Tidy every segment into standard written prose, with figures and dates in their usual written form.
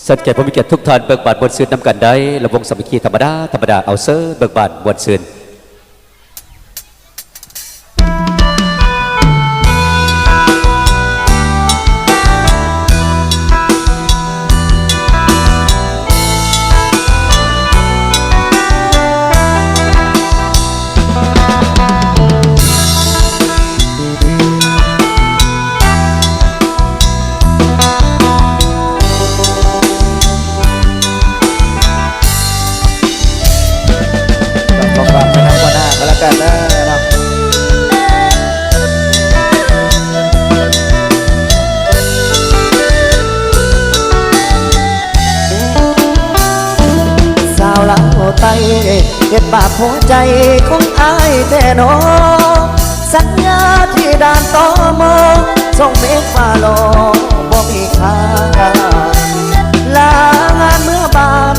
สันเกตพมิเกียรติทุกท่านเบิกบานบนซืนนำกันได้ระวงสมัคคีธรรมดาเอาเซอร์เบิกบานบนซืนเก็บบาปหัวใจของอายแท้นอสัญญาที่ด่านต่อมอส่งเมฆฟ้าลอบ่มีค่าลางานเมื่อบาน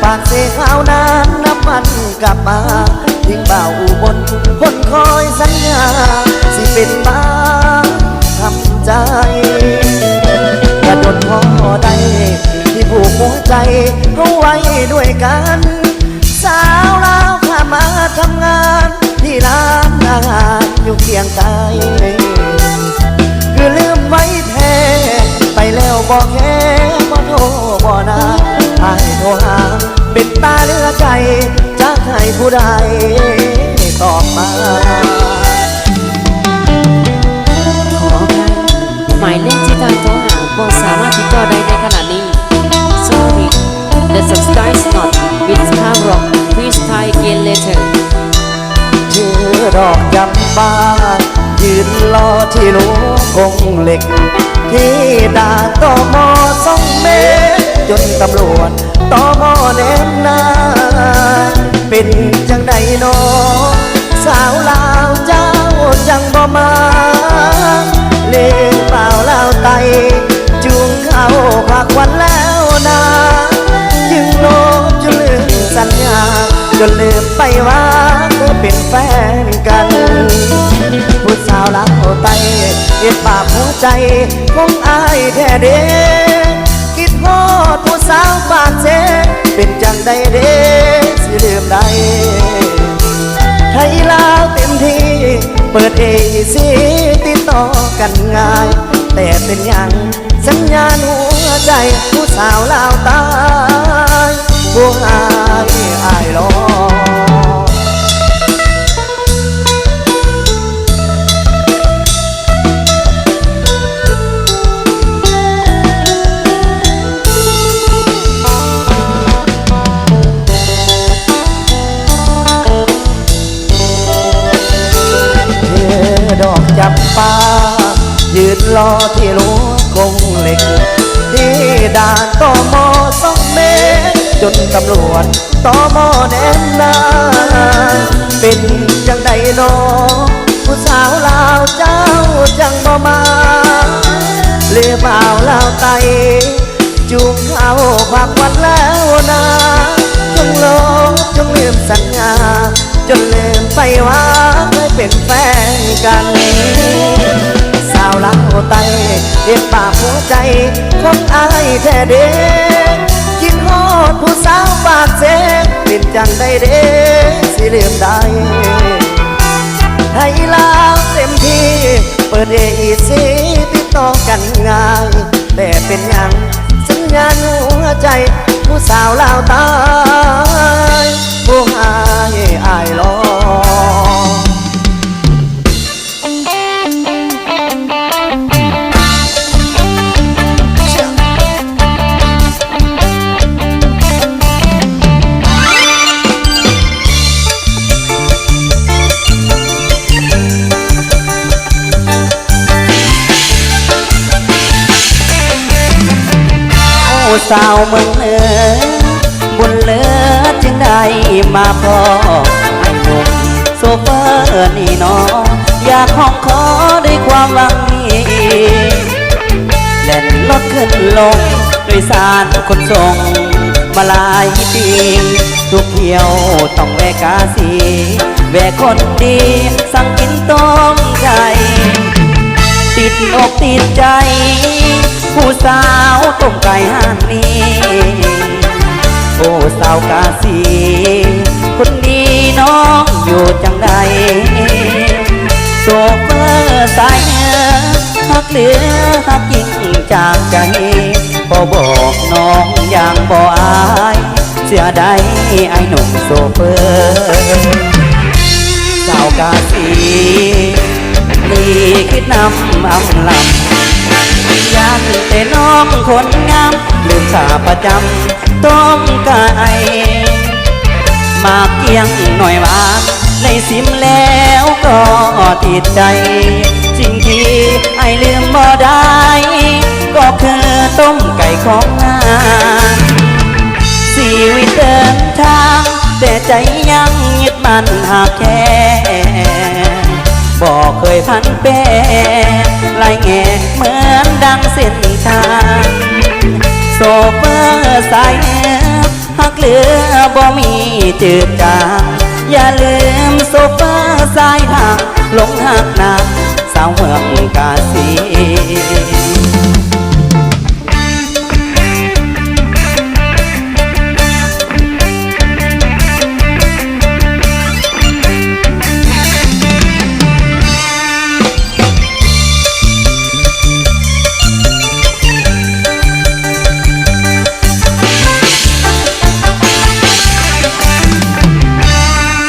ปากเสข้าวนานน้ำมันกลับมาทิ้งบ่าวอุบลคนคอยสัญญาสิเป็นบ้าทำใจกระโดดพอได้ที่ผูกหัวใจเอาไว้ด้วยกันสาวลาวข้ามาทำงานที่ร้านอาหารอยู่เคียงไกลคือลืมไว้แท้ไปแล้วบอกแค่บ่โทรบ่นาอายโทรหาเป็นตาเลือใจจะให้ผู้ใดตอบมาขอค่ะหมายเลขที่ทางโทรหาบ่สามารถติดต่อได้ในขณะนี้ Sorry the subscriber is not with Carol please try again later เชื่อดอกจำบ้ายืนรอที่รั้วกงเหล็กที่ด่านตม2 เมตรจนตำรวจตมแนมนาเป็นจังใดน้อสาวลาวเจ้าจังบ่มาเลี้ยงเปล่าลาวไตจูงเข้าผักวันแล้วนาจึงโลภจนลืมสัญญาจนลืมไปว่าเธอเป็นแฟนกันผู้สาวลาวไตเก็บบาปหัวใจของอายแท้เด้คิดฮอดผู้สาวบ้านเสเป็นจังใดเด้สิลืมได้ไทยลาวเต็มที่เปิดเอซีติดต่อกันง่ายแต่เป็นอย่างสัญญาณหัวใจผู้สาวลาวตายผู้อายรอดอกจับปายืนรอที่รั้วกงเหล็กที่ด่านตม2 เมตรจนตำรวจตมแนมนาเป็นจังใดน้อผู้สาวลาวเจ้าจังบ่มาเลี้ยบ่าวลาวไตจูงเข้าผักวันแล้วนาจงลงจงลืมสัญญาจนลืมไปว่าเคยเป็นแฟนกันสาวลาวไตเก็บบาปหัวใจของอายแท้เด้คิดฮอดผู้สาวปากเสเป็นจังใดเด้สิลืมได้ให้ลาวเต็มที่เปิดเอซีติดต่อกันง่ายแต่เป็นอย่างสัญญาณหัวใจผู้สาวลาวตายผู้อายรอสาวเมืองเหนือบุญเหลือจึงได้มาพอไอ้หนุ่มโซเฟอร์นี่น้องอยากห้องขอด้วยความหวังนี้เล่นรถขึ้นลงโดยสารขนส่งมาหลายปีทุกเที่ยวต้องแวะกาสีแวะคนดีสั่งกินต้มใจติดอกติดใจ ผู้สาวต้มไก่ห้างนี้ โอ้สาวกาสีคนดีน้องอยู่จังใดโซเฟอร์สายเหนือหักเหลือหักยิ่งจากใจพอบอกน้องอย่างบ่อายเสียดายไอ้หนุ่มโซเฟอร์สาวกาสีลีคิดนำอำลำยันแต่น้องคนงามลืมขาประจำต้องกายมาเกี่ยงหน่อยหวานในสิมแล้วก็ติดใจสิ่งที่ไอ้ลืมบ่ได้ก็คือต้มไก่ของงานชีวิตเดินทางแต่ใจยังยึดมั่นหากแค่บอกเคยพันแปรลายแง่เหมือนดังเส้นทางโซเฟอร์สายเหนือหักเหลือบ่มีจืดจางอย่าลืมโซเฟอร์สายทางหลงหักนางสาวเมืองกาสี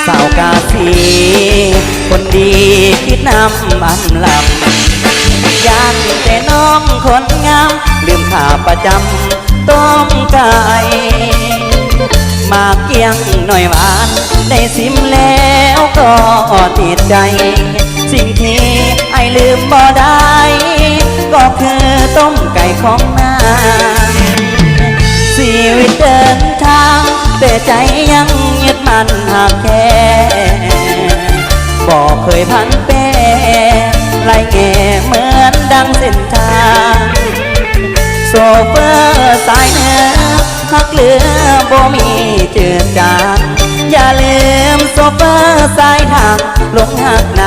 สาวกาสีคนดีคิดนำอันลำยันแต่น้องคนงามลืมขาประจำต้องกายมาเกี่ยงหน่อยหวานได้สิมแล้วก็ติดใจสิ่งที่ไอ้ลืมบ่ได้ก็คือต้มไก่ของนางชีวิตเดินทางแต่ใจยังยึดมั่นหากแค่บอกเคยพันแปรลายแง่เหมือนดังเส้นทางโซเฟอร์สายเหนือหักเหลือบ่มีจืดจางอย่าลืมโซเฟอร์สายทางหลงหักน